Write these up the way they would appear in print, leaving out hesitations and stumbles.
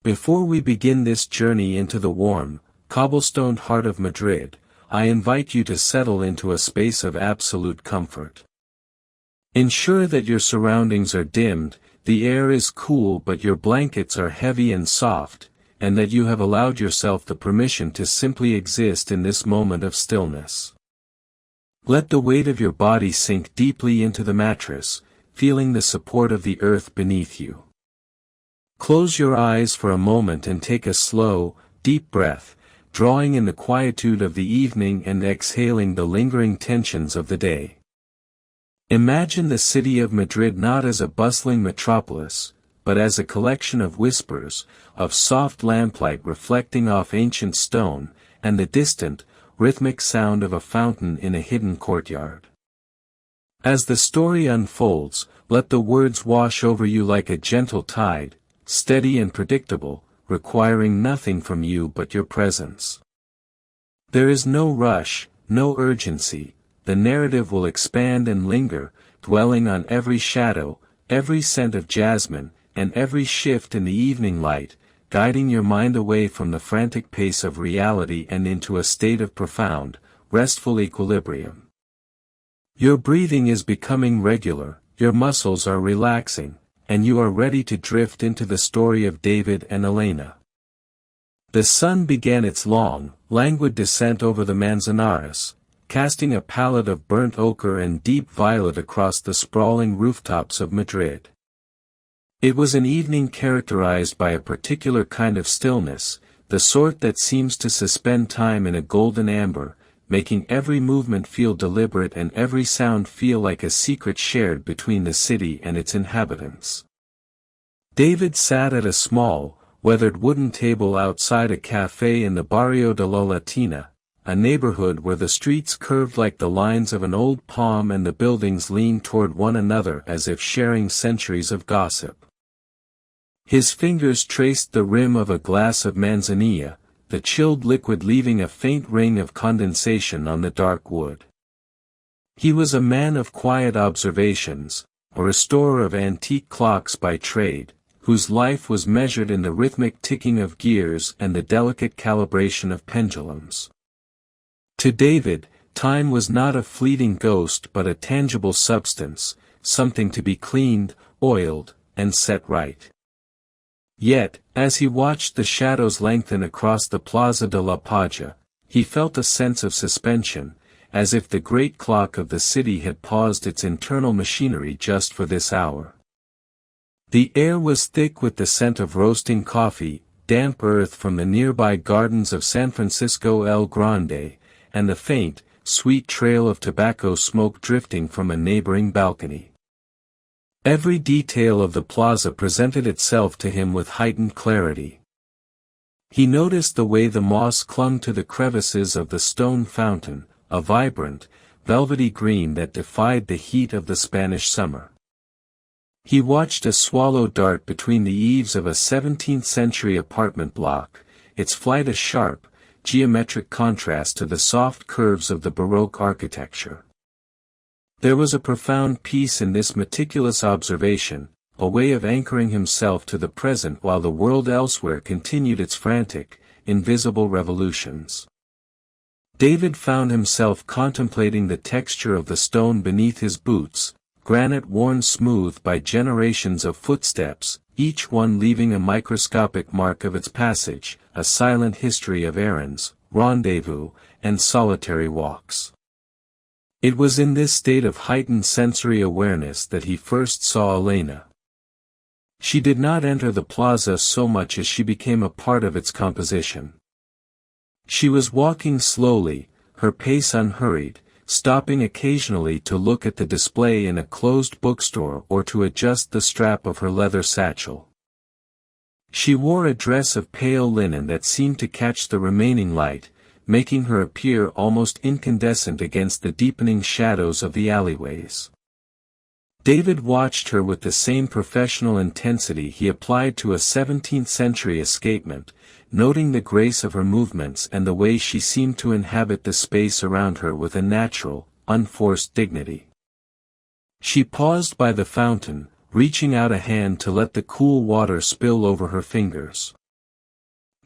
Before we begin this journey into the warm, cobblestoned heart of Madrid, I invite you to settle into a space of absolute comfort. Ensure that your surroundings are dimmed, the air is cool but your blankets are heavy and soft, and that you have allowed yourself the permission to simply exist in this moment of stillness. Let the weight of your body sink deeply into the mattress, feeling the support of the earth beneath you. Close your eyes for a moment and take a slow, deep breath, drawing in the quietude of the evening and exhaling the lingering tensions of the day. Imagine the city of Madrid not as a bustling metropolis, but as a collection of whispers, of soft lamplight reflecting off ancient stone, and the distant, rhythmic sound of a fountain in a hidden courtyard. As the story unfolds, let the words wash over you like a gentle tide, steady and predictable, requiring nothing from you but your presence. There is no rush, no urgency, the narrative will expand and linger, dwelling on every shadow, every scent of jasmine, and every shift in the evening light, guiding your mind away from the frantic pace of reality and into a state of profound, restful equilibrium. Your breathing is becoming regular, your muscles are relaxing, and you are ready to drift into the story of David and Elena. The sun began its long, languid descent over the Manzanares, casting a palette of burnt ochre and deep violet across the sprawling rooftops of Madrid. It was an evening characterized by a particular kind of stillness, the sort that seems to suspend time in a golden amber, making every movement feel deliberate and every sound feel like a secret shared between the city and its inhabitants. David sat at a small, weathered wooden table outside a café in the Barrio de la Latina, a neighborhood where the streets curved like the lines of an old palm and the buildings leaned toward one another as if sharing centuries of gossip. His fingers traced the rim of a glass of manzanilla, the chilled liquid leaving a faint ring of condensation on the dark wood. He was a man of quiet observations, a restorer of antique clocks by trade, whose life was measured in the rhythmic ticking of gears and the delicate calibration of pendulums. To David, time was not a fleeting ghost but a tangible substance, something to be cleaned, oiled, and set right. Yet, as he watched the shadows lengthen across the Plaza de la Paja, he felt a sense of suspension, as if the great clock of the city had paused its internal machinery just for this hour. The air was thick with the scent of roasting coffee, damp earth from the nearby gardens of San Francisco El Grande, and the faint, sweet trail of tobacco smoke drifting from a neighboring balcony. Every detail of the plaza presented itself to him with heightened clarity. He noticed the way the moss clung to the crevices of the stone fountain, a vibrant, velvety green that defied the heat of the Spanish summer. He watched a swallow dart between the eaves of a 17th-century apartment block, its flight a sharp, geometric contrast to the soft curves of the Baroque architecture. There was a profound peace in this meticulous observation, a way of anchoring himself to the present while the world elsewhere continued its frantic, invisible revolutions. David found himself contemplating the texture of the stone beneath his boots, granite worn smooth by generations of footsteps, each one leaving a microscopic mark of its passage, a silent history of errands, rendezvous, and solitary walks. It was in this state of heightened sensory awareness that he first saw Elena. She did not enter the plaza so much as she became a part of its composition. She was walking slowly, her pace unhurried, stopping occasionally to look at the display in a closed bookstore or to adjust the strap of her leather satchel. She wore a dress of pale linen that seemed to catch the remaining light, making her appear almost incandescent against the deepening shadows of the alleyways. David watched her with the same professional intensity he applied to a 17th-century escapement, noting the grace of her movements and the way she seemed to inhabit the space around her with a natural, unforced dignity. She paused by the fountain, reaching out a hand to let the cool water spill over her fingers.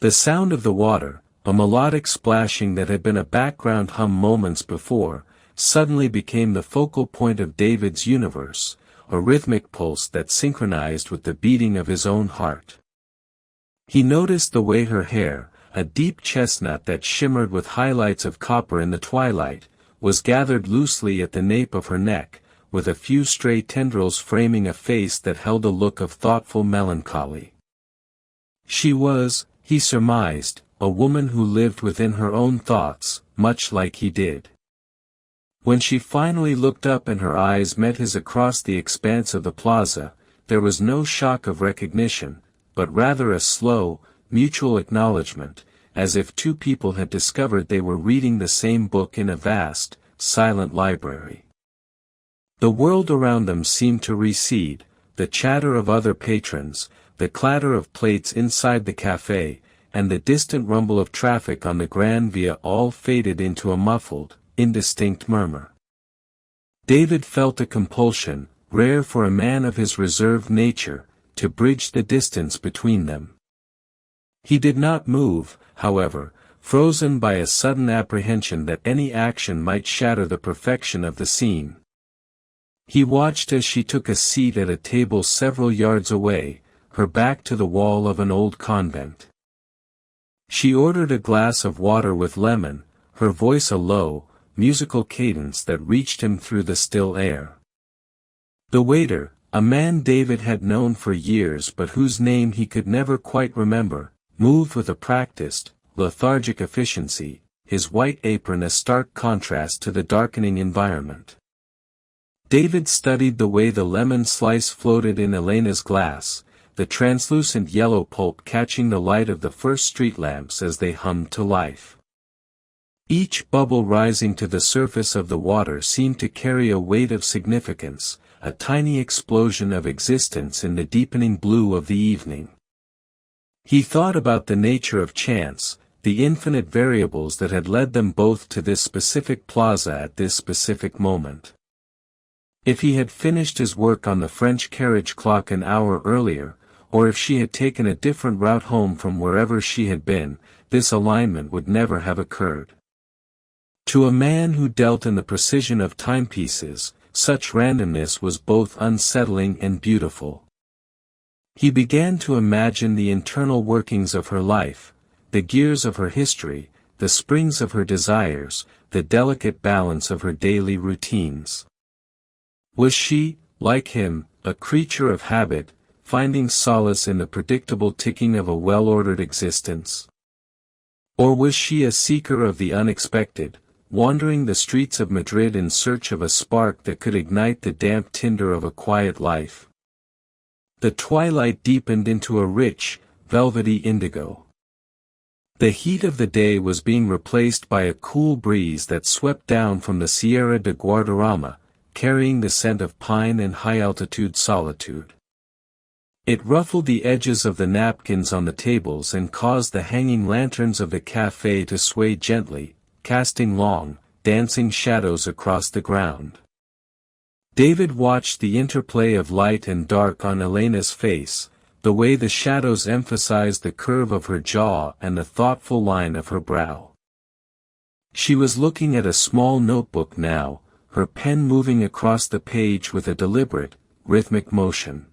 The sound of the water, a melodic splashing that had been a background hum moments before, suddenly became the focal point of David's universe, a rhythmic pulse that synchronized with the beating of his own heart. He noticed the way her hair, a deep chestnut that shimmered with highlights of copper in the twilight, was gathered loosely at the nape of her neck, with a few stray tendrils framing a face that held a look of thoughtful melancholy. She was, he surmised, a woman who lived within her own thoughts, much like he did. When she finally looked up and her eyes met his across the expanse of the plaza, there was no shock of recognition, but rather a slow, mutual acknowledgment, as if two people had discovered they were reading the same book in a vast, silent library. The world around them seemed to recede, the chatter of other patrons, the clatter of plates inside the cafe, and the distant rumble of traffic on the Gran Via all faded into a muffled, indistinct murmur. David felt a compulsion, rare for a man of his reserved nature, to bridge the distance between them. He did not move, however, frozen by a sudden apprehension that any action might shatter the perfection of the scene. He watched as she took a seat at a table several yards away, her back to the wall of an old convent. She ordered a glass of water with lemon, her voice a low, musical cadence that reached him through the still air. The waiter, a man David had known for years but whose name he could never quite remember, moved with a practiced, lethargic efficiency, his white apron a stark contrast to the darkening environment. David studied the way the lemon slice floated in Elena's glass, the translucent yellow pulp catching the light of the first street lamps as they hummed to life. Each bubble rising to the surface of the water seemed to carry a weight of significance, a tiny explosion of existence in the deepening blue of the evening. He thought about the nature of chance, the infinite variables that had led them both to this specific plaza at this specific moment. If he had finished his work on the French carriage clock an hour earlier, or if she had taken a different route home from wherever she had been, this alignment would never have occurred. To a man who dealt in the precision of timepieces, such randomness was both unsettling and beautiful. He began to imagine the internal workings of her life, the gears of her history, the springs of her desires, the delicate balance of her daily routines. Was she, like him, a creature of habit, finding solace in the predictable ticking of a well-ordered existence? Or was she a seeker of the unexpected, wandering the streets of Madrid in search of a spark that could ignite the damp tinder of a quiet life? The twilight deepened into a rich, velvety indigo. The heat of the day was being replaced by a cool breeze that swept down from the Sierra de Guadarrama, carrying the scent of pine and high-altitude solitude. It ruffled the edges of the napkins on the tables and caused the hanging lanterns of the café to sway gently, casting long, dancing shadows across the ground. David watched the interplay of light and dark on Elena's face, the way the shadows emphasized the curve of her jaw and the thoughtful line of her brow. She was looking at a small notebook now, her pen moving across the page with a deliberate, rhythmic motion.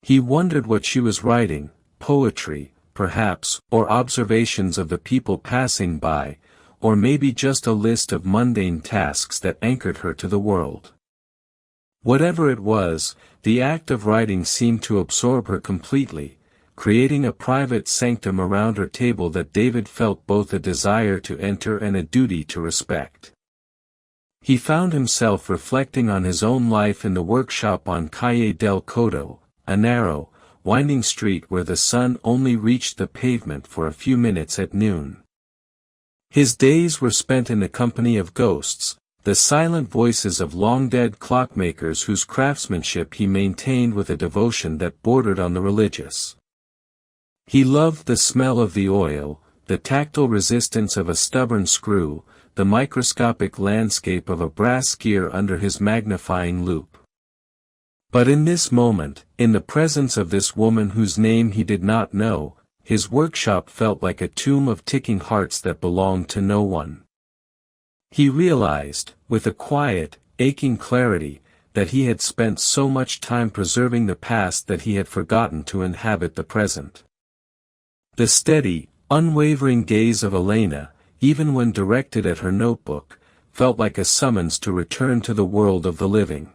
He wondered what she was writing, poetry, perhaps, or observations of the people passing by, or maybe just a list of mundane tasks that anchored her to the world. Whatever it was, the act of writing seemed to absorb her completely, creating a private sanctum around her table that David felt both a desire to enter and a duty to respect. He found himself reflecting on his own life in the workshop on Calle del Codo, a narrow, winding street where the sun only reached the pavement for a few minutes at noon. His days were spent in the company of ghosts, the silent voices of long-dead clockmakers whose craftsmanship he maintained with a devotion that bordered on the religious. He loved the smell of the oil, the tactile resistance of a stubborn screw, the microscopic landscape of a brass gear under his magnifying loupe. But in this moment, in the presence of this woman whose name he did not know, his workshop felt like a tomb of ticking hearts that belonged to no one. He realized, with a quiet, aching clarity, that he had spent so much time preserving the past that he had forgotten to inhabit the present. The steady, unwavering gaze of Elena, even when directed at her notebook, felt like a summons to return to the world of the living.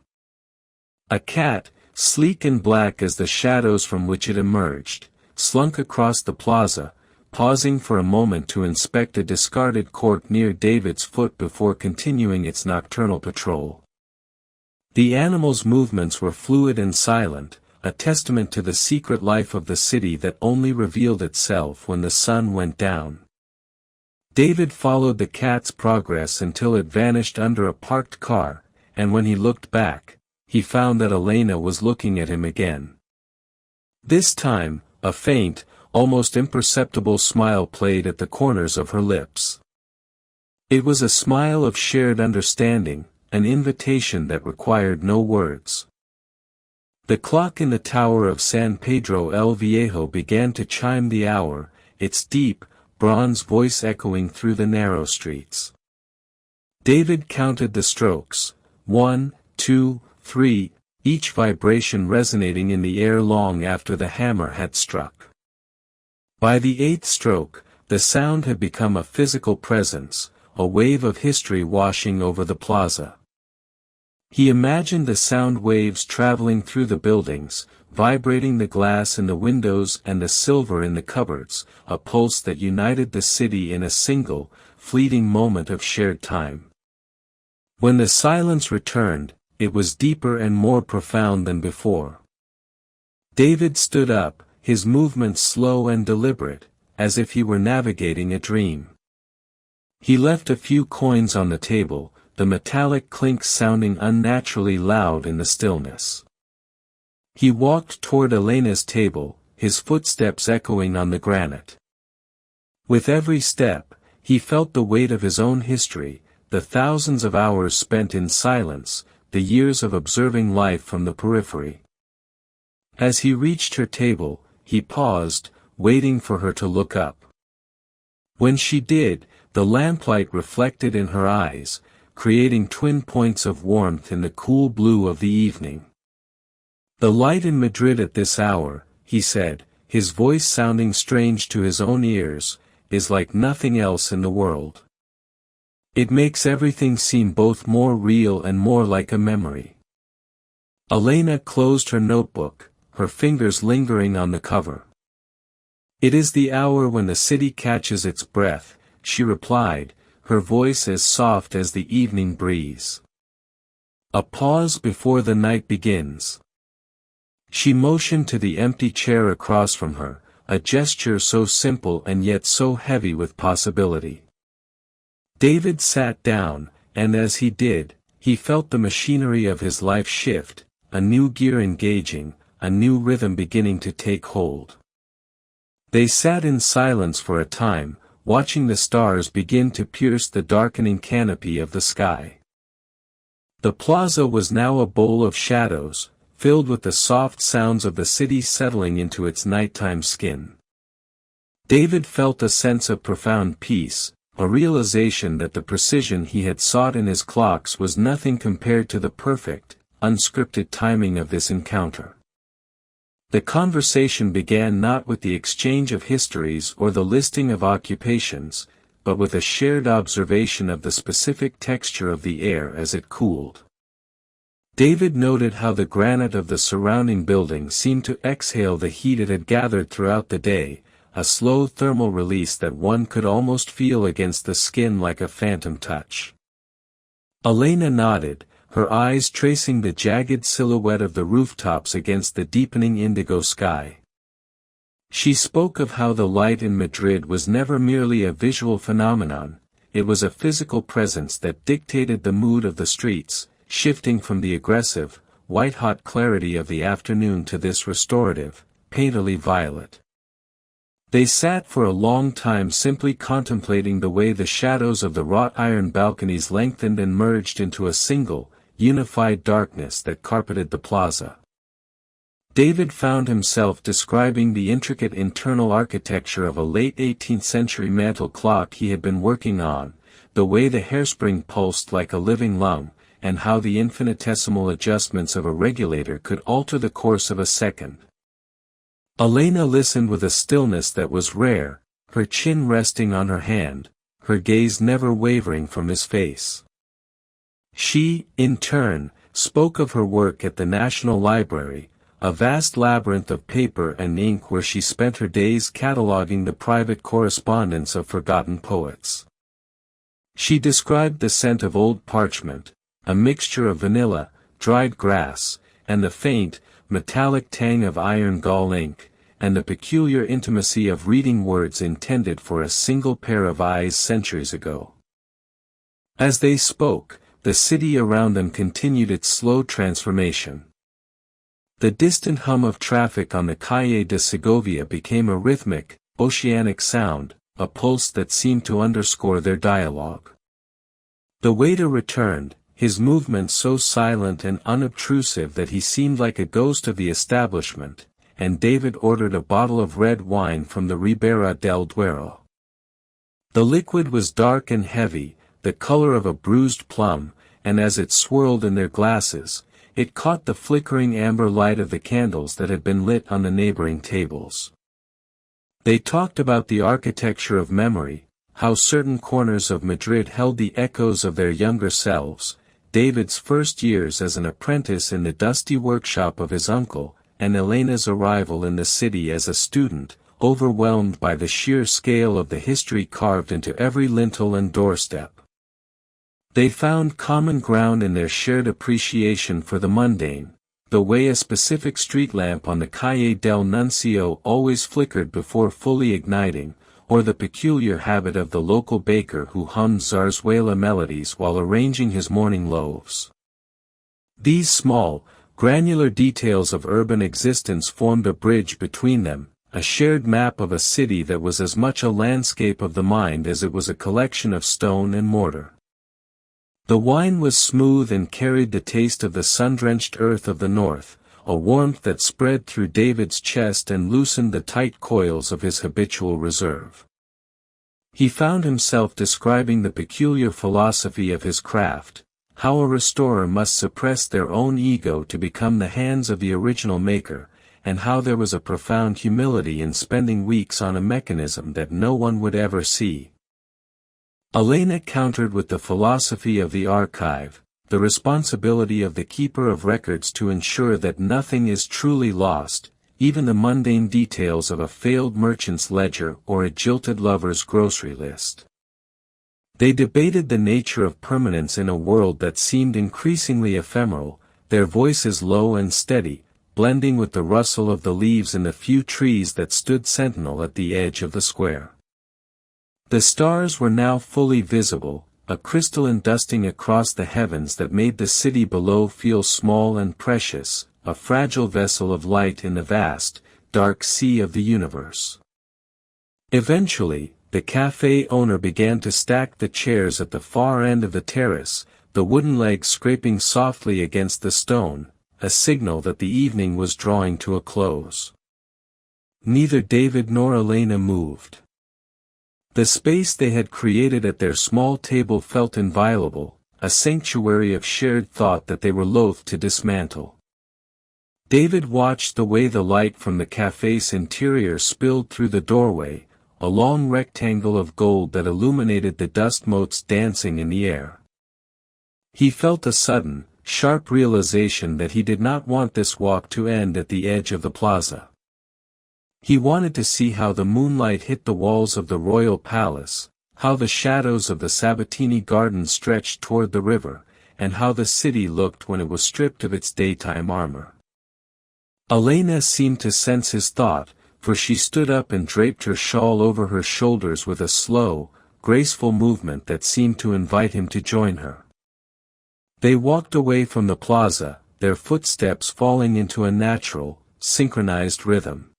A cat, sleek and black as the shadows from which it emerged, slunk across the plaza, pausing for a moment to inspect a discarded cork near David's foot before continuing its nocturnal patrol. The animal's movements were fluid and silent, a testament to the secret life of the city that only revealed itself when the sun went down. David followed the cat's progress until it vanished under a parked car, and when he looked back, he found that Elena was looking at him again. This time, a faint, almost imperceptible smile played at the corners of her lips. It was a smile of shared understanding, an invitation that required no words. The clock in the tower of San Pedro el Viejo began to chime the hour, its deep, bronze voice echoing through the narrow streets. David counted the strokes, 1, 2, 3, each vibration resonating in the air long after the hammer had struck. By the 8th stroke, the sound had become a physical presence, a wave of history washing over the plaza. He imagined the sound waves traveling through the buildings, vibrating the glass in the windows and the silver in the cupboards, a pulse that united the city in a single, fleeting moment of shared time. When the silence returned, it was deeper and more profound than before. David stood up, his movements slow and deliberate, as if he were navigating a dream. He left a few coins on the table, the metallic clinks sounding unnaturally loud in the stillness. He walked toward Elena's table, his footsteps echoing on the granite. With every step, he felt the weight of his own history, the thousands of hours spent in silence, the years of observing life from the periphery. As he reached her table, he paused, waiting for her to look up. When she did, the lamplight reflected in her eyes, creating twin points of warmth in the cool blue of the evening. "The light in Madrid at this hour," he said, his voice sounding strange to his own ears, "is like nothing else in the world. It makes everything seem both more real and more like a memory." Elena closed her notebook, her fingers lingering on the cover. "It is the hour when the city catches its breath," she replied, her voice as soft as the evening breeze. "A pause before the night begins." She motioned to the empty chair across from her, a gesture so simple and yet so heavy with possibility. David sat down, and as he did, he felt the machinery of his life shift, a new gear engaging, a new rhythm beginning to take hold. They sat in silence for a time, watching the stars begin to pierce the darkening canopy of the sky. The plaza was now a bowl of shadows, filled with the soft sounds of the city settling into its nighttime skin. David felt a sense of profound peace, a realization that the precision he had sought in his clocks was nothing compared to the perfect, unscripted timing of this encounter. The conversation began not with the exchange of histories or the listing of occupations, but with a shared observation of the specific texture of the air as it cooled. David noted how the granite of the surrounding building seemed to exhale the heat it had gathered throughout the day, a slow thermal release that one could almost feel against the skin like a phantom touch. Elena nodded, her eyes tracing the jagged silhouette of the rooftops against the deepening indigo sky. She spoke of how the light in Madrid was never merely a visual phenomenon, it was a physical presence that dictated the mood of the streets, shifting from the aggressive, white-hot clarity of the afternoon to this restorative, painterly violet. They sat for a long time simply contemplating the way the shadows of the wrought iron balconies lengthened and merged into a single, unified darkness that carpeted the plaza. David found himself describing the intricate internal architecture of a late 18th century mantel clock he had been working on, the way the hairspring pulsed like a living lung, and how the infinitesimal adjustments of a regulator could alter the course of a second. Elena listened with a stillness that was rare, her chin resting on her hand, her gaze never wavering from his face. She, in turn, spoke of her work at the National Library, a vast labyrinth of paper and ink where she spent her days cataloging the private correspondence of forgotten poets. She described the scent of old parchment, a mixture of vanilla, dried grass, and the faint, metallic tang of iron gall ink, and the peculiar intimacy of reading words intended for a single pair of eyes centuries ago. As they spoke, the city around them continued its slow transformation. The distant hum of traffic on the Calle de Segovia became a rhythmic, oceanic sound, a pulse that seemed to underscore their dialogue. The waiter returned, his movements so silent and unobtrusive that he seemed like a ghost of the establishment, and David ordered a bottle of red wine from the Ribera del Duero. The liquid was dark and heavy, the color of a bruised plum, and as it swirled in their glasses, it caught the flickering amber light of the candles that had been lit on the neighboring tables. They talked about the architecture of memory, how certain corners of Madrid held the echoes of their younger selves, David's first years as an apprentice in the dusty workshop of his uncle, and Elena's arrival in the city as a student, overwhelmed by the sheer scale of the history carved into every lintel and doorstep. They found common ground in their shared appreciation for the mundane, the way a specific street lamp on the Calle del Nuncio always flickered before fully igniting, or the peculiar habit of the local baker who hummed zarzuela melodies while arranging his morning loaves. These small, granular details of urban existence formed a bridge between them, a shared map of a city that was as much a landscape of the mind as it was a collection of stone and mortar. The wine was smooth and carried the taste of the sun-drenched earth of the north, a warmth that spread through David's chest and loosened the tight coils of his habitual reserve. He found himself describing the peculiar philosophy of his craft, how a restorer must suppress their own ego to become the hands of the original maker, and how there was a profound humility in spending weeks on a mechanism that no one would ever see. Elena countered with the philosophy of the archive, the responsibility of the keeper of records to ensure that nothing is truly lost, even the mundane details of a failed merchant's ledger or a jilted lover's grocery list. They debated the nature of permanence in a world that seemed increasingly ephemeral, their voices low and steady, blending with the rustle of the leaves in the few trees that stood sentinel at the edge of the square. The stars were now fully visible, a crystalline dusting across the heavens that made the city below feel small and precious, a fragile vessel of light in the vast, dark sea of the universe. Eventually, the cafe owner began to stack the chairs at the far end of the terrace, the wooden legs scraping softly against the stone, a signal that the evening was drawing to a close. Neither David nor Elena moved. The space they had created at their small table felt inviolable, a sanctuary of shared thought that they were loath to dismantle. David watched the way the light from the cafe's interior spilled through the doorway, a long rectangle of gold that illuminated the dust motes dancing in the air. He felt a sudden, sharp realization that he did not want this walk to end at the edge of the plaza. He wanted to see how the moonlight hit the walls of the royal palace, how the shadows of the Sabatini garden stretched toward the river, and how the city looked when it was stripped of its daytime armor. Elena seemed to sense his thought, for she stood up and draped her shawl over her shoulders with a slow, graceful movement that seemed to invite him to join her. They walked away from the plaza, their footsteps falling into a natural, synchronized rhythm.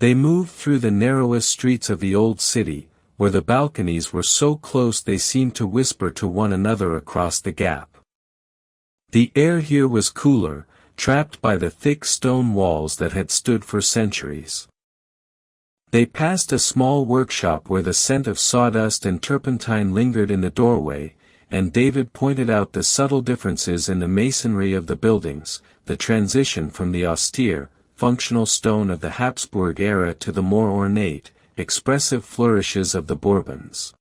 They moved through the narrowest streets of the old city, where the balconies were so close they seemed to whisper to one another across the gap. The air here was cooler, trapped by the thick stone walls that had stood for centuries. They passed a small workshop where the scent of sawdust and turpentine lingered in the doorway, and David pointed out the subtle differences in the masonry of the buildings, the transition from the austere, functional stone of the Habsburg era to the more ornate, expressive flourishes of the Bourbons.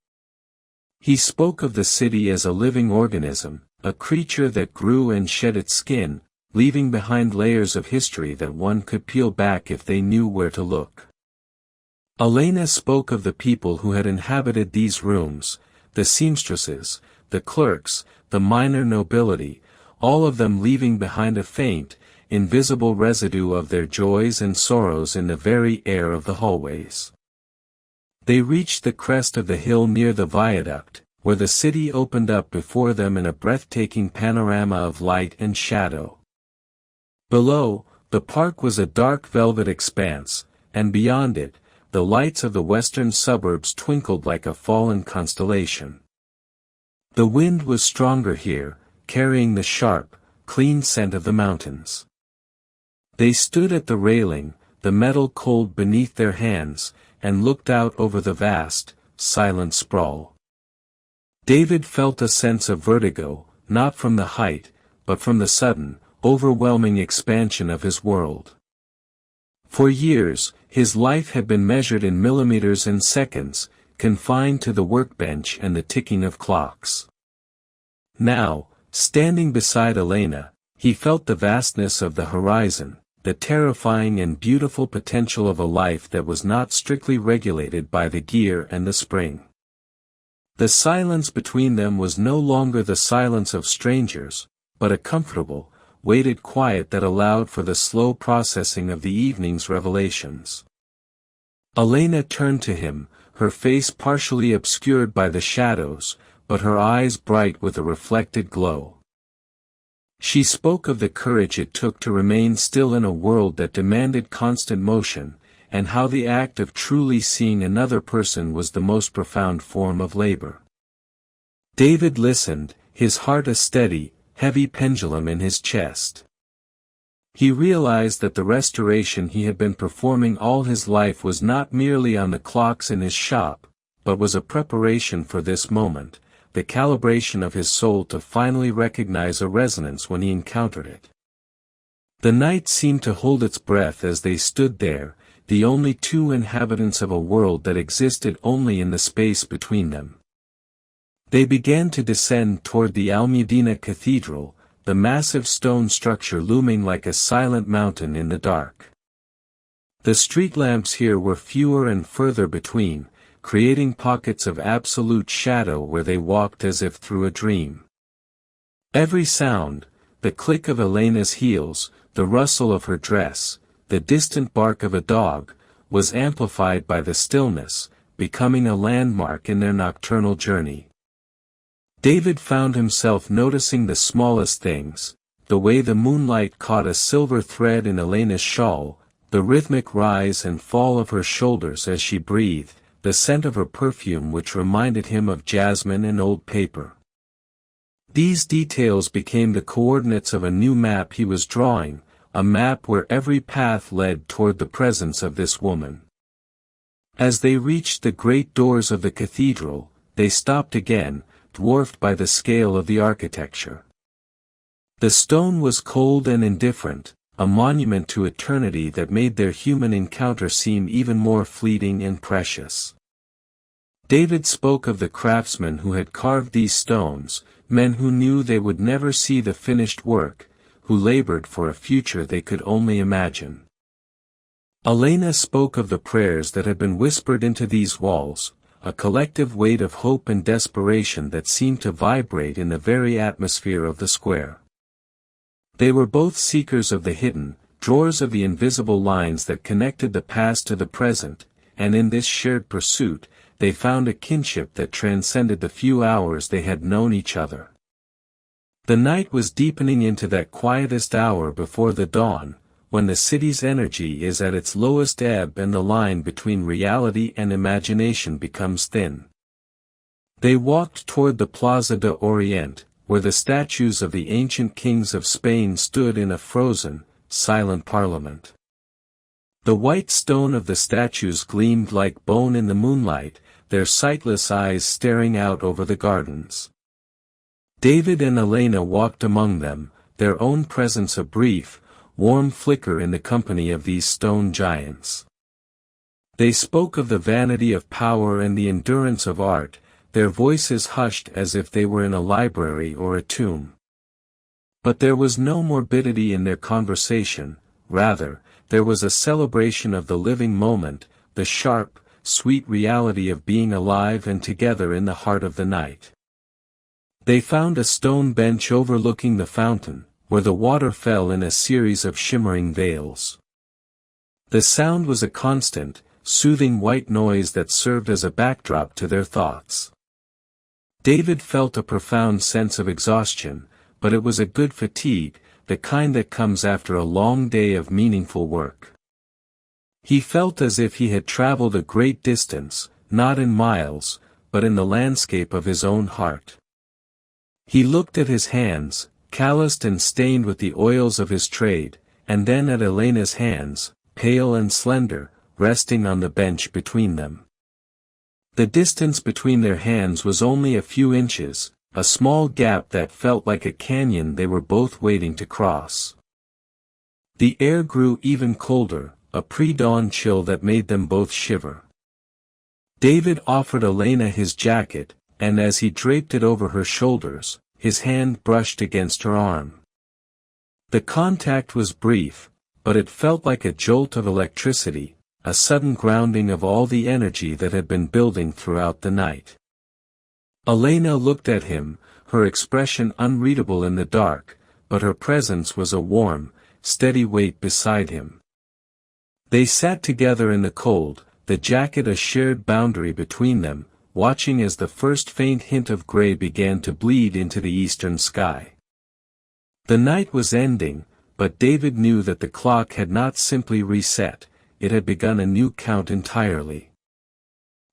He spoke of the city as a living organism, a creature that grew and shed its skin, leaving behind layers of history that one could peel back if they knew where to look. Elena spoke of the people who had inhabited these rooms, the seamstresses, the clerks, the minor nobility, all of them leaving behind a faint, invisible residue of their joys and sorrows in the very air of the hallways. They reached the crest of the hill near the viaduct, where the city opened up before them in a breathtaking panorama of light and shadow. Below, the park was a dark velvet expanse, and beyond it, the lights of the western suburbs twinkled like a fallen constellation. The wind was stronger here, carrying the sharp, clean scent of the mountains. They stood at the railing, the metal cold beneath their hands, and looked out over the vast, silent sprawl. David felt a sense of vertigo, not from the height, but from the sudden, overwhelming expansion of his world. For years, his life had been measured in millimeters and seconds, confined to the workbench and the ticking of clocks. Now, standing beside Elena, he felt the vastness of the horizon, the terrifying and beautiful potential of a life that was not strictly regulated by the gear and the spring. The silence between them was no longer the silence of strangers, but a comfortable, weighted quiet that allowed for the slow processing of the evening's revelations. Elena turned to him, her face partially obscured by the shadows, but her eyes bright with a reflected glow. She spoke of the courage it took to remain still in a world that demanded constant motion, and how the act of truly seeing another person was the most profound form of labor. David listened, his heart a steady, heavy pendulum in his chest. He realized that the restoration he had been performing all his life was not merely on the clocks in his shop, but was a preparation for this moment, the calibration of his soul to finally recognize a resonance when he encountered it. The night seemed to hold its breath as they stood there, the only two inhabitants of a world that existed only in the space between them. They began to descend toward the Almudena Cathedral, the massive stone structure looming like a silent mountain in the dark. The street lamps here were fewer and further between, creating pockets of absolute shadow where they walked as if through a dream. Every sound, the click of Elena's heels, the rustle of her dress, the distant bark of a dog, was amplified by the stillness, becoming a landmark in their nocturnal journey. David found himself noticing the smallest things, the way the moonlight caught a silver thread in Elena's shawl, the rhythmic rise and fall of her shoulders as she breathed, the scent of her perfume which reminded him of jasmine and old paper. These details became the coordinates of a new map he was drawing, a map where every path led toward the presence of this woman. As they reached the great doors of the cathedral, they stopped again, dwarfed by the scale of the architecture. The stone was cold and indifferent, a monument to eternity that made their human encounter seem even more fleeting and precious. David spoke of the craftsmen who had carved these stones, men who knew they would never see the finished work, who labored for a future they could only imagine. Elena spoke of the prayers that had been whispered into these walls, a collective weight of hope and desperation that seemed to vibrate in the very atmosphere of the square. They were both seekers of the hidden, drawers of the invisible lines that connected the past to the present, and in this shared pursuit, they found a kinship that transcended the few hours they had known each other. The night was deepening into that quietest hour before the dawn, when the city's energy is at its lowest ebb and the line between reality and imagination becomes thin. They walked toward the Plaza de Orient, where the statues of the ancient kings of Spain stood in a frozen, silent parliament. The white stone of the statues gleamed like bone in the moonlight, their sightless eyes staring out over the gardens. David and Elena walked among them, their own presence a brief, warm flicker in the company of these stone giants. They spoke of the vanity of power and the endurance of art, their voices hushed as if they were in a library or a tomb. But there was no morbidity in their conversation, rather, there was a celebration of the living moment, the sharp, sweet reality of being alive and together in the heart of the night. They found a stone bench overlooking the fountain, where the water fell in a series of shimmering veils. The sound was a constant, soothing white noise that served as a backdrop to their thoughts. David felt a profound sense of exhaustion, but it was a good fatigue, the kind that comes after a long day of meaningful work. He felt as if he had traveled a great distance, not in miles, but in the landscape of his own heart. He looked at his hands, calloused and stained with the oils of his trade, and then at Elena's hands, pale and slender, resting on the bench between them. The distance between their hands was only a few inches, a small gap that felt like a canyon they were both waiting to cross. The air grew even colder, a pre-dawn chill that made them both shiver. David offered Elena his jacket, and as he draped it over her shoulders, his hand brushed against her arm. The contact was brief, but it felt like a jolt of electricity, a sudden grounding of all the energy that had been building throughout the night. Elena looked at him, her expression unreadable in the dark, but her presence was a warm, steady weight beside him. They sat together in the cold, the jacket a shared boundary between them, watching as the first faint hint of gray began to bleed into the eastern sky. The night was ending, but David knew that the clock had not simply reset, it had begun a new count entirely.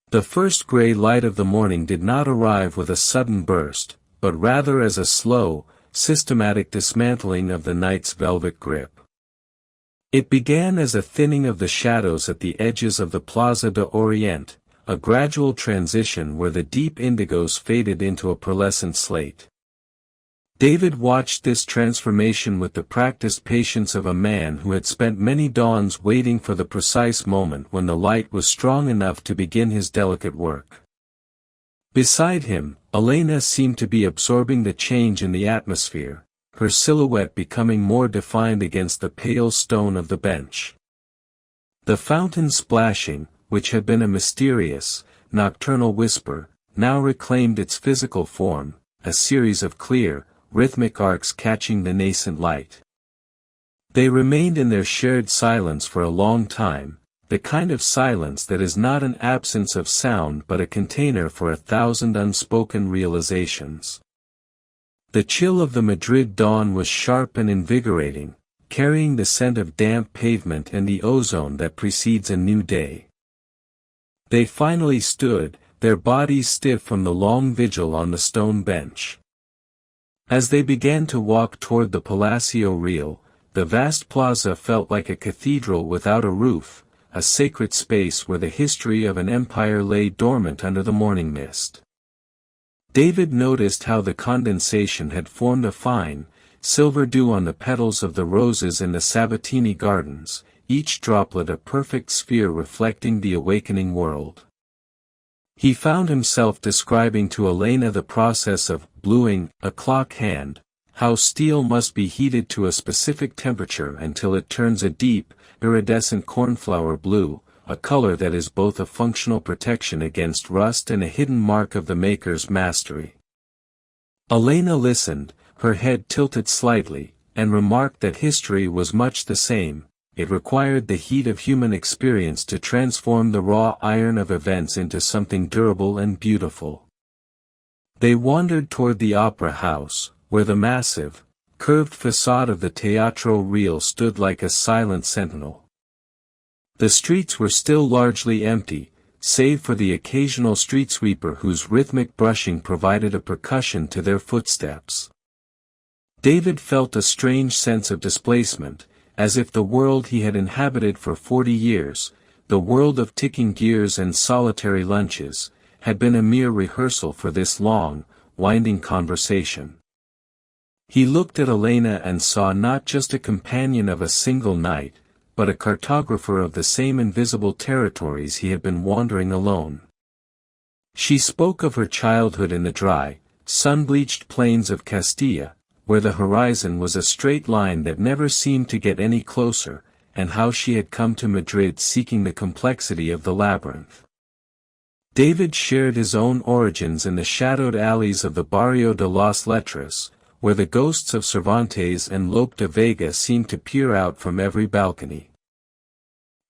The first gray light of the morning did not arrive with a sudden burst, but rather as a slow, systematic dismantling of the night's velvet grip. It began as a thinning of the shadows at the edges of the Plaza de Orient, a gradual transition where the deep indigos faded into a pearlescent slate. David watched this transformation with the practiced patience of a man who had spent many dawns waiting for the precise moment when the light was strong enough to begin his delicate work. Beside him, Elena seemed to be absorbing the change in the atmosphere, her silhouette becoming more defined against the pale stone of the bench. The fountain splashing, which had been a mysterious, nocturnal whisper, now reclaimed its physical form, a series of clear, rhythmic arcs catching the nascent light. They remained in their shared silence for a long time, the kind of silence that is not an absence of sound but a container for 1,000 unspoken realizations. The chill of the Madrid dawn was sharp and invigorating, carrying the scent of damp pavement and the ozone that precedes a new day. They finally stood, their bodies stiff from the long vigil on the stone bench. As they began to walk toward the Palacio Real, the vast plaza felt like a cathedral without a roof, a sacred space where the history of an empire lay dormant under the morning mist. David noticed how the condensation had formed a fine, silver dew on the petals of the roses in the Sabatini gardens, each droplet a perfect sphere reflecting the awakening world. He found himself describing to Elena the process of bluing a clock hand, how steel must be heated to a specific temperature until it turns a deep, iridescent cornflower blue, a color that is both a functional protection against rust and a hidden mark of the maker's mastery. Elena listened, her head tilted slightly, and remarked that history was much the same. It required the heat of human experience to transform the raw iron of events into something durable and beautiful. They wandered toward the opera house, where the massive, curved facade of the Teatro Real stood like a silent sentinel. The streets were still largely empty, save for the occasional street sweeper whose rhythmic brushing provided a percussion to their footsteps. David felt a strange sense of displacement, as if the world he had inhabited for 40 years, the world of ticking gears and solitary lunches, had been a mere rehearsal for this long, winding conversation. He looked at Elena and saw not just a companion of a single night, but a cartographer of the same invisible territories he had been wandering alone. She spoke of her childhood in the dry, sun-bleached plains of Castilla, where the horizon was a straight line that never seemed to get any closer, and how she had come to Madrid seeking the complexity of the labyrinth. David shared his own origins in the shadowed alleys of the Barrio de las Letras, where the ghosts of Cervantes and Lope de Vega seemed to peer out from every balcony.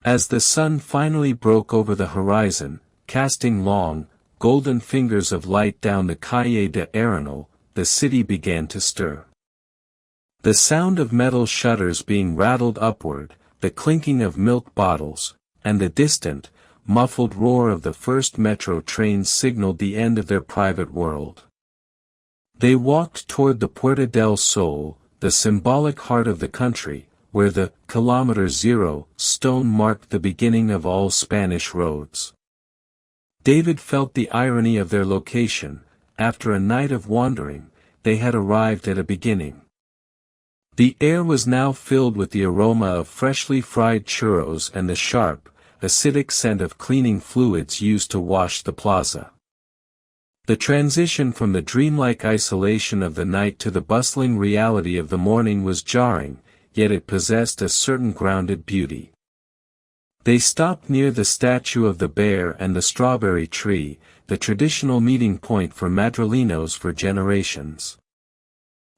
As the sun finally broke over the horizon, casting long, golden fingers of light down the Calle de Arenal, the city began to stir. The sound of metal shutters being rattled upward, the clinking of milk bottles, and the distant, muffled roar of the first metro trains signaled the end of their private world. They walked toward the Puerta del Sol, the symbolic heart of the country, where the kilometer zero stone marked the beginning of all Spanish roads. David felt the irony of their location. After a night of wandering, they had arrived at a beginning. The air was now filled with the aroma of freshly fried churros and the sharp, acidic scent of cleaning fluids used to wash the plaza. The transition from the dreamlike isolation of the night to the bustling reality of the morning was jarring, yet it possessed a certain grounded beauty. They stopped near the statue of the bear and the strawberry tree, the traditional meeting point for Madrileños for generations.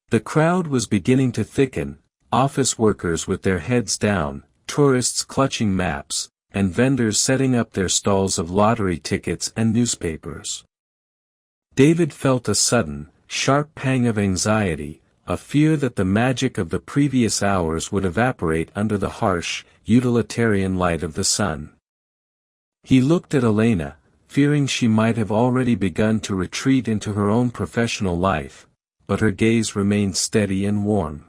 The crowd was beginning to thicken, office workers with their heads down, tourists clutching maps, and vendors setting up their stalls of lottery tickets and newspapers. David felt a sudden, sharp pang of anxiety, a fear that the magic of the previous hours would evaporate under the harsh, utilitarian light of the sun. He looked at Elena, fearing she might have already begun to retreat into her own professional life, but her gaze remained steady and warm.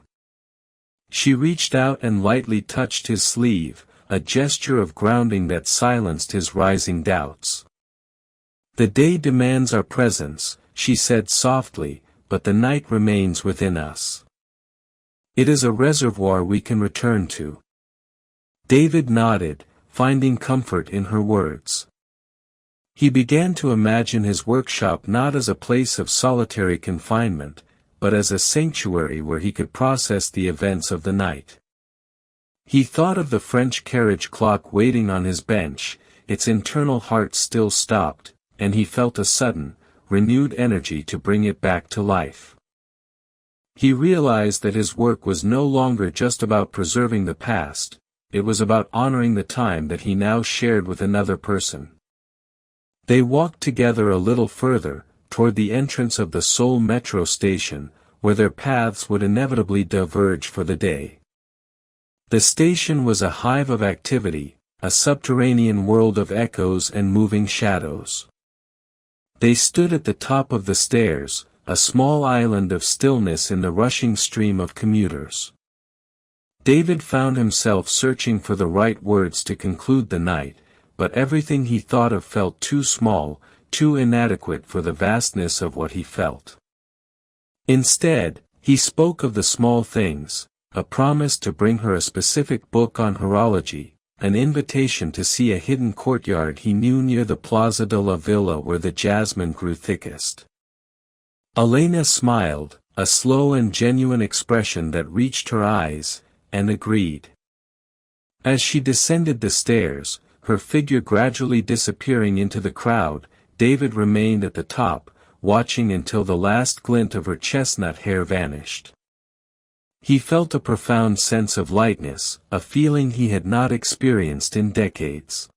She reached out and lightly touched his sleeve, a gesture of grounding that silenced his rising doubts. "The day demands our presence," she said softly, "but the night remains within us. It is a reservoir we can return to." David nodded, finding comfort in her words. He began to imagine his workshop not as a place of solitary confinement, but as a sanctuary where he could process the events of the night. He thought of the French carriage clock waiting on his bench, its internal heart still stopped, and he felt a sudden, renewed energy to bring it back to life. He realized that his work was no longer just about preserving the past, it was about honoring the time that he now shared with another person. They walked together a little further, toward the entrance of the Seoul metro station, where their paths would inevitably diverge for the day. The station was a hive of activity, a subterranean world of echoes and moving shadows. They stood at the top of the stairs, a small island of stillness in the rushing stream of commuters. David found himself searching for the right words to conclude the night, but everything he thought of felt too small, too inadequate for the vastness of what he felt. Instead, he spoke of the small things, a promise to bring her a specific book on horology, an invitation to see a hidden courtyard he knew near the Plaza de la Villa where the jasmine grew thickest. Elena smiled, a slow and genuine expression that reached her eyes, and agreed. As she descended the stairs, her figure gradually disappearing into the crowd, David remained at the top, watching until the last glint of her chestnut hair vanished. He felt a profound sense of lightness, a feeling he had not experienced in decades.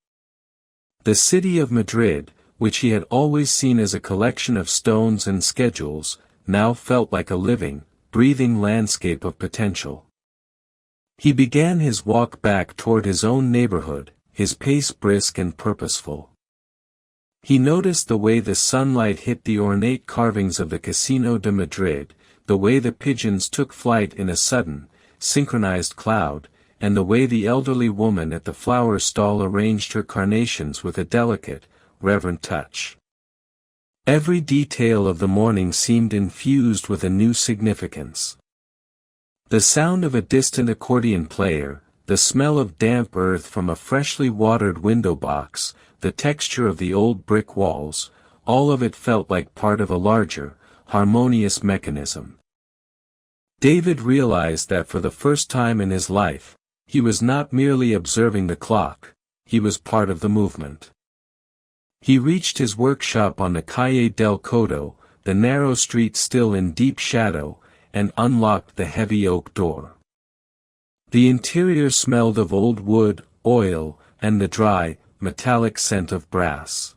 The city of Madrid, which he had always seen as a collection of stones and schedules, now felt like a living, breathing landscape of potential. He began his walk back toward his own neighborhood, his pace brisk and purposeful. He noticed the way the sunlight hit the ornate carvings of the Casino de Madrid, the way the pigeons took flight in a sudden, synchronized cloud, and the way the elderly woman at the flower stall arranged her carnations with a delicate, reverent touch. Every detail of the morning seemed infused with a new significance. The sound of a distant accordion player, the smell of damp earth from a freshly watered window box, the texture of the old brick walls, all of it felt like part of a larger, harmonious mechanism. David realized that for the first time in his life, he was not merely observing the clock, he was part of the movement. He reached his workshop on the Calle del Codo, the narrow street still in deep shadow, and unlocked the heavy oak door. The interior smelled of old wood, oil, and the dry, metallic scent of brass.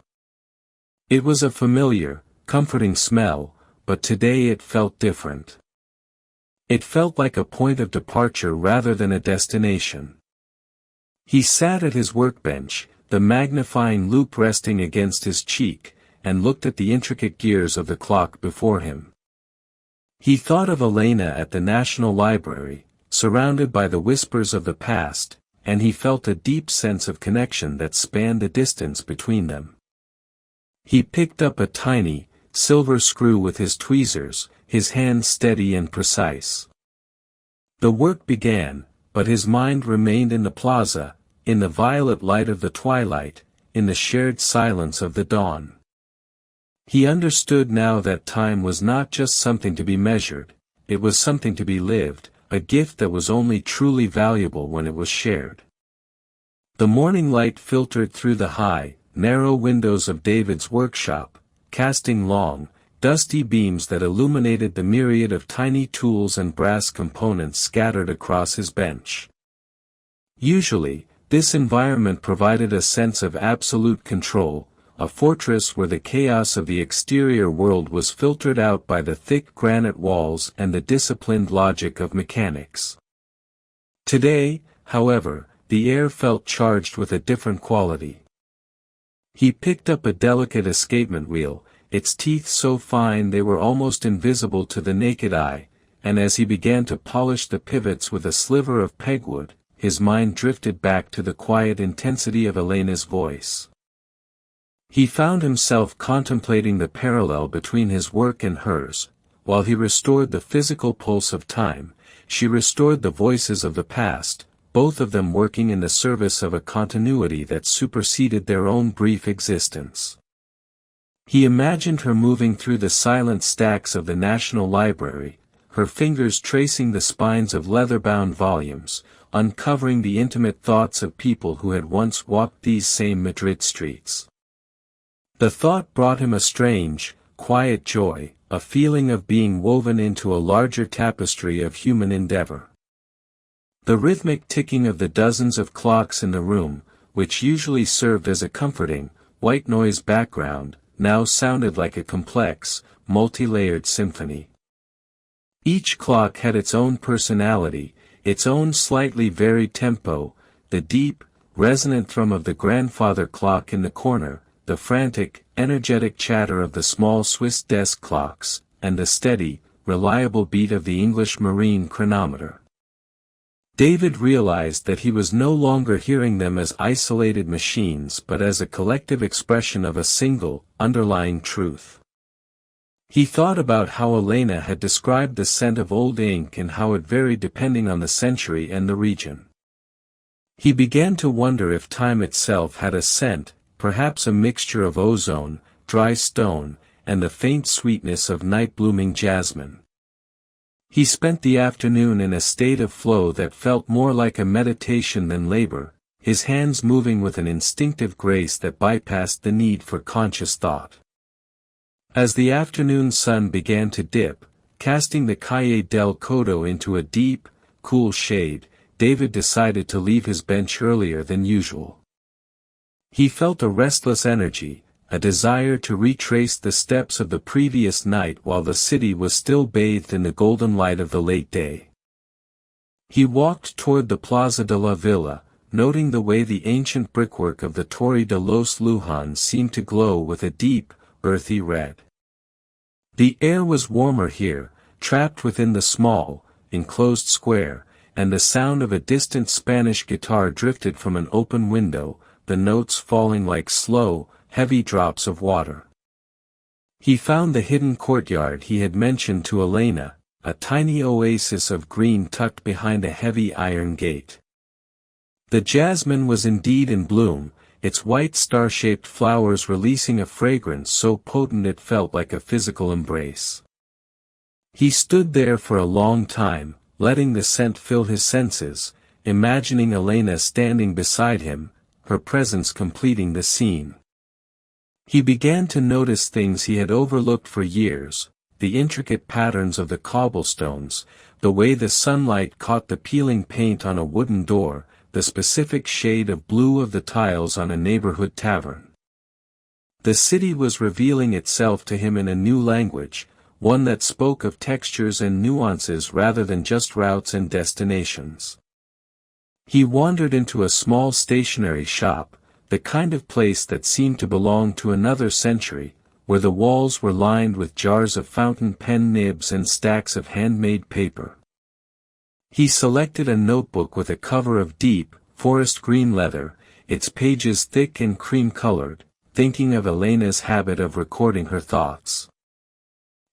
It was a familiar, comforting smell, but today it felt different. It felt like a point of departure rather than a destination. He sat at his workbench, the magnifying loupe resting against his cheek, and looked at the intricate gears of the clock before him. He thought of Elena at the National Library, surrounded by the whispers of the past, and he felt a deep sense of connection that spanned the distance between them. He picked up a tiny, silver screw with his tweezers, his hand steady and precise. The work began, but his mind remained in the plaza, in the violet light of the twilight, in the shared silence of the dawn. He understood now that time was not just something to be measured, it was something to be lived, a gift that was only truly valuable when it was shared. The morning light filtered through the high, narrow windows of David's workshop, casting long, dusty beams that illuminated the myriad of tiny tools and brass components scattered across his bench. Usually, this environment provided a sense of absolute control, a fortress where the chaos of the exterior world was filtered out by the thick granite walls and the disciplined logic of mechanics. Today, however, the air felt charged with a different quality. He picked up a delicate escapement wheel, its teeth so fine they were almost invisible to the naked eye, and as he began to polish the pivots with a sliver of pegwood, his mind drifted back to the quiet intensity of Elena's voice. He found himself contemplating the parallel between his work and hers. While he restored the physical pulse of time, she restored the voices of the past, both of them working in the service of a continuity that superseded their own brief existence. He imagined her moving through the silent stacks of the National Library, her fingers tracing the spines of leather-bound volumes, uncovering the intimate thoughts of people who had once walked these same Madrid streets. The thought brought him a strange, quiet joy, a feeling of being woven into a larger tapestry of human endeavor. The rhythmic ticking of the dozens of clocks in the room, which usually served as a comforting, white noise background, now sounded like a complex, multi-layered symphony. Each clock had its own personality, its own slightly varied tempo, the deep, resonant thrum of the grandfather clock in the corner, the frantic, energetic chatter of the small Swiss desk clocks, and the steady, reliable beat of the English marine chronometer. David realized that he was no longer hearing them as isolated machines but as a collective expression of a single, underlying truth. He thought about how Elena had described the scent of old ink and how it varied depending on the century and the region. He began to wonder if time itself had a scent, perhaps a mixture of ozone, dry stone, and the faint sweetness of night-blooming jasmine. He spent the afternoon in a state of flow that felt more like a meditation than labor, his hands moving with an instinctive grace that bypassed the need for conscious thought. As the afternoon sun began to dip, casting the Calle del Codo into a deep, cool shade, David decided to leave his bench earlier than usual. He felt a restless energy, a desire to retrace the steps of the previous night while the city was still bathed in the golden light of the late day. He walked toward the Plaza de la Villa, noting the way the ancient brickwork of the Torre de los Lujans seemed to glow with a deep, earthy red. The air was warmer here, trapped within the small, enclosed square, and the sound of a distant Spanish guitar drifted from an open window, the notes falling like slow, heavy drops of water. He found the hidden courtyard he had mentioned to Elena, a tiny oasis of green tucked behind a heavy iron gate. The jasmine was indeed in bloom, its white star-shaped flowers releasing a fragrance so potent it felt like a physical embrace. He stood there for a long time, letting the scent fill his senses, imagining Elena standing beside him, her presence completing the scene. He began to notice things he had overlooked for years, the intricate patterns of the cobblestones, the way the sunlight caught the peeling paint on a wooden door, the specific shade of blue of the tiles on a neighborhood tavern. The city was revealing itself to him in a new language, one that spoke of textures and nuances rather than just routes and destinations. He wandered into a small stationery shop, the kind of place that seemed to belong to another century, where the walls were lined with jars of fountain pen nibs and stacks of handmade paper. He selected a notebook with a cover of deep, forest green leather, its pages thick and cream-colored, thinking of Elena's habit of recording her thoughts.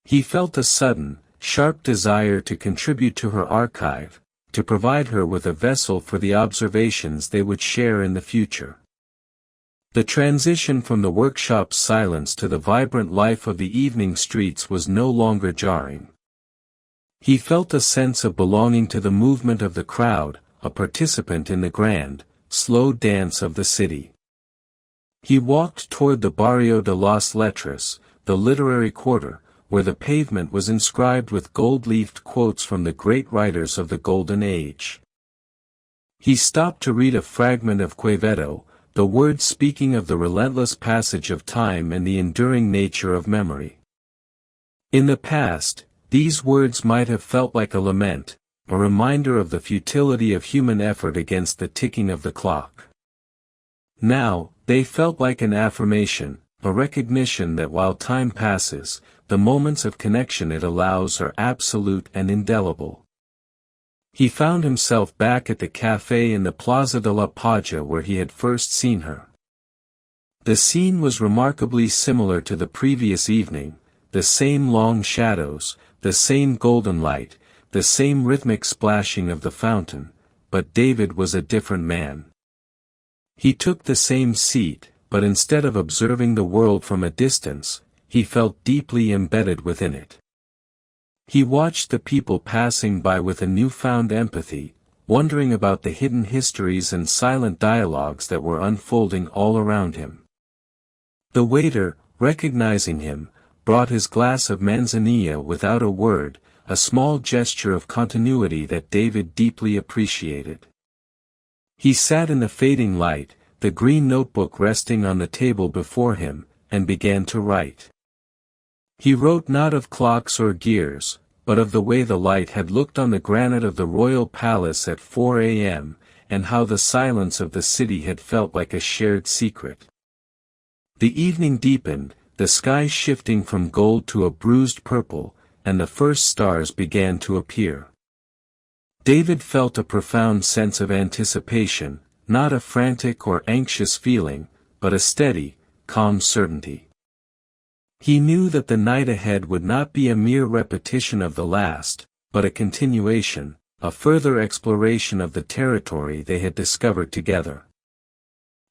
He felt a sudden, sharp desire to contribute to her archive, to provide her with a vessel for the observations they would share in the future. The transition from the workshop's silence to the vibrant life of the evening streets was no longer jarring. He felt a sense of belonging to the movement of the crowd, a participant in the grand, slow dance of the city. He walked toward the Barrio de las Letras, the literary quarter, where the pavement was inscribed with gold-leafed quotes from the great writers of the Golden Age. He stopped to read a fragment of Quevedo, the words speaking of the relentless passage of time and the enduring nature of memory. In the past, these words might have felt like a lament, a reminder of the futility of human effort against the ticking of the clock. Now, they felt like an affirmation, a recognition that while time passes, the moments of connection it allows are absolute and indelible. He found himself back at the café in the Plaza de la Paja where he had first seen her. The scene was remarkably similar to the previous evening, the same long shadows, the same golden light, the same rhythmic splashing of the fountain, but David was a different man. He took the same seat, but instead of observing the world from a distance, he felt deeply embedded within it. He watched the people passing by with a newfound empathy, wondering about the hidden histories and silent dialogues that were unfolding all around him. The waiter, recognizing him, brought his glass of manzanilla without a word, a small gesture of continuity that David deeply appreciated. He sat in the fading light, the green notebook resting on the table before him, and began to write. He wrote not of clocks or gears, but of the way the light had looked on the granite of the royal palace at 4 a.m., and how the silence of the city had felt like a shared secret. The evening deepened, the sky shifting from gold to a bruised purple, and the first stars began to appear. David felt a profound sense of anticipation, not a frantic or anxious feeling, but a steady, calm certainty. He knew that the night ahead would not be a mere repetition of the last, but a continuation, a further exploration of the territory they had discovered together.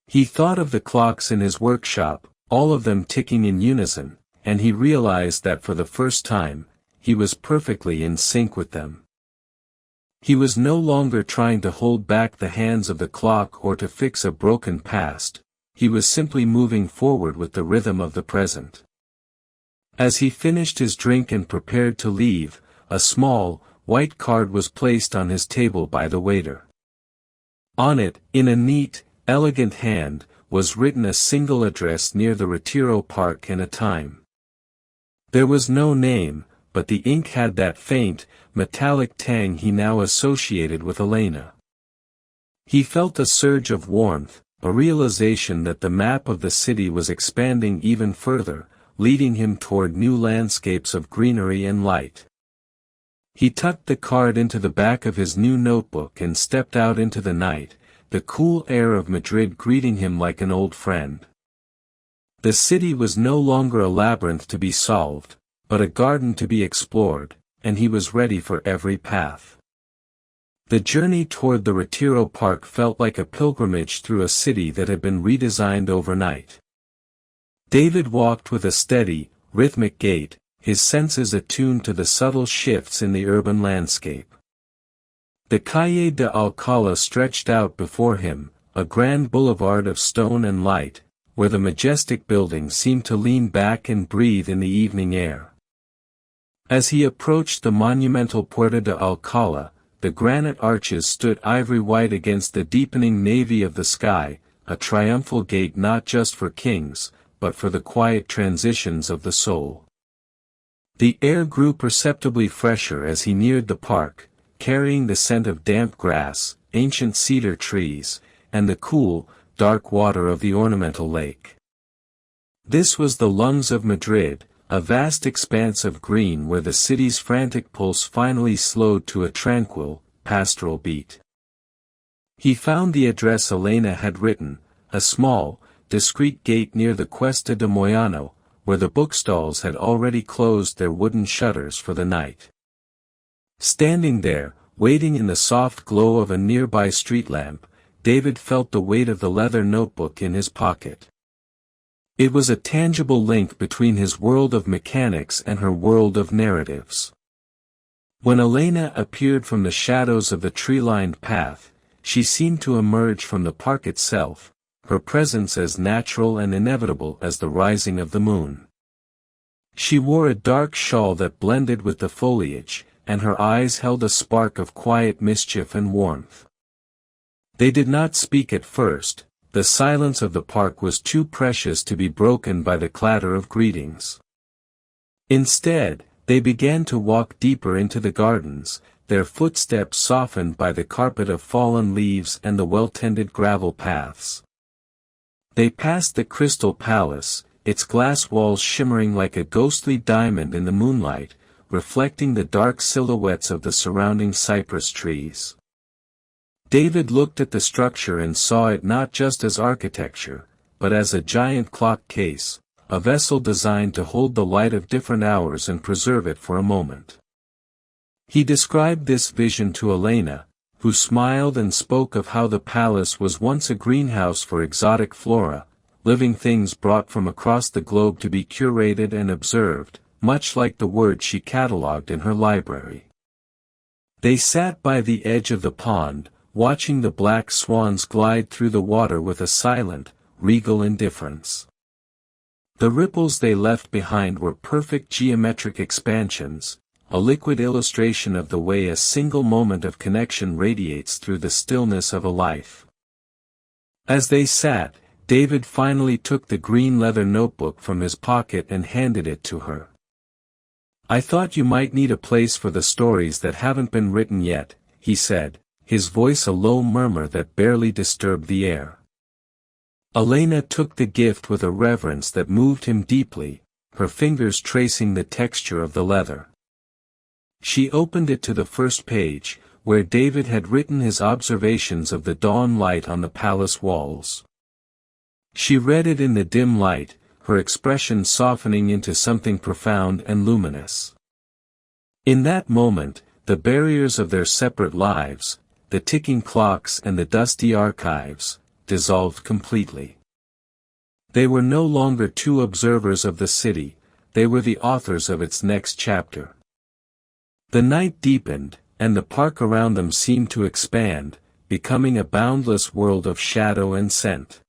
He thought of the clocks in his workshop, all of them ticking in unison, and he realized that for the first time, he was perfectly in sync with them. He was no longer trying to hold back the hands of the clock or to fix a broken past, he was simply moving forward with the rhythm of the present. As he finished his drink and prepared to leave, a small, white card was placed on his table by the waiter. On it, in a neat, elegant hand, was written a single address near the Retiro Park and a time. There was no name, but the ink had that faint, metallic tang he now associated with Elena. He felt a surge of warmth, a realization that the map of the city was expanding even further, leading him toward new landscapes of greenery and light. He tucked the card into the back of his new notebook and stepped out into the night, the cool air of Madrid greeting him like an old friend. The city was no longer a labyrinth to be solved, but a garden to be explored, and he was ready for every path. The journey toward the Retiro Park felt like a pilgrimage through a city that had been redesigned overnight. David walked with a steady, rhythmic gait, his senses attuned to the subtle shifts in the urban landscape. The Calle de Alcalá stretched out before him, a grand boulevard of stone and light, where the majestic buildings seemed to lean back and breathe in the evening air. As he approached the monumental Puerta de Alcalá, the granite arches stood ivory-white against the deepening navy of the sky, a triumphal gate not just for kings, but for the quiet transitions of the soul. The air grew perceptibly fresher as he neared the park, carrying the scent of damp grass, ancient cedar trees, and the cool, dark water of the ornamental lake. This was the lungs of Madrid, a vast expanse of green where the city's frantic pulse finally slowed to a tranquil, pastoral beat. He found the address Elena had written, a small, discreet gate near the Cuesta de Moyano, where the bookstalls had already closed their wooden shutters for the night. Standing there, waiting in the soft glow of a nearby street lamp, David felt the weight of the leather notebook in his pocket. It was a tangible link between his world of mechanics and her world of narratives. When Elena appeared from the shadows of the tree-lined path, she seemed to emerge from the park itself, her presence as natural and inevitable as the rising of the moon. She wore a dark shawl that blended with the foliage, and her eyes held a spark of quiet mischief and warmth. They did not speak at first, the silence of the park was too precious to be broken by the clatter of greetings. Instead, they began to walk deeper into the gardens, their footsteps softened by the carpet of fallen leaves and the well-tended gravel paths. They passed the Crystal Palace, its glass walls shimmering like a ghostly diamond in the moonlight, reflecting the dark silhouettes of the surrounding cypress trees. David looked at the structure and saw it not just as architecture, but as a giant clock case, a vessel designed to hold the light of different hours and preserve it for a moment. He described this vision to Elena, who smiled and spoke of how the palace was once a greenhouse for exotic flora, living things brought from across the globe to be curated and observed, much like the words she catalogued in her library. They sat by the edge of the pond, watching the black swans glide through the water with a silent, regal indifference. The ripples they left behind were perfect geometric expansions, a liquid illustration of the way a single moment of connection radiates through the stillness of a life. As they sat, David finally took the green leather notebook from his pocket and handed it to her. "I thought you might need a place for the stories that haven't been written yet," he said, his voice a low murmur that barely disturbed the air. Elena took the gift with a reverence that moved him deeply, her fingers tracing the texture of the leather. She opened it to the first page, where David had written his observations of the dawn light on the palace walls. She read it in the dim light, her expression softening into something profound and luminous. In that moment, the barriers of their separate lives, the ticking clocks and the dusty archives, dissolved completely. They were no longer two observers of the city, they were the authors of its next chapter. The night deepened, and the park around them seemed to expand, becoming a boundless world of shadow and scent.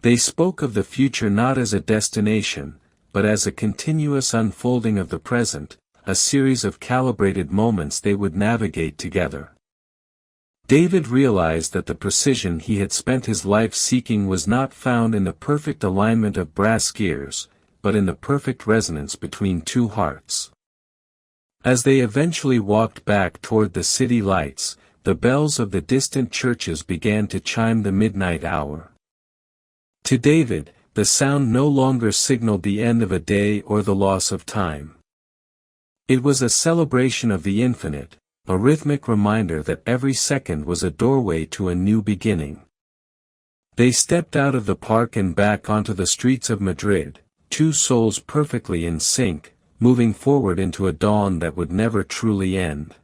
They spoke of the future not as a destination, but as a continuous unfolding of the present, a series of calibrated moments they would navigate together. David realized that the precision he had spent his life seeking was not found in the perfect alignment of brass gears, but in the perfect resonance between two hearts. As they eventually walked back toward the city lights, the bells of the distant churches began to chime the midnight hour. To David, the sound no longer signaled the end of a day or the loss of time. It was a celebration of the infinite, a rhythmic reminder that every second was a doorway to a new beginning. They stepped out of the park and back onto the streets of Madrid, two souls perfectly in sync, moving forward into a dawn that would never truly end.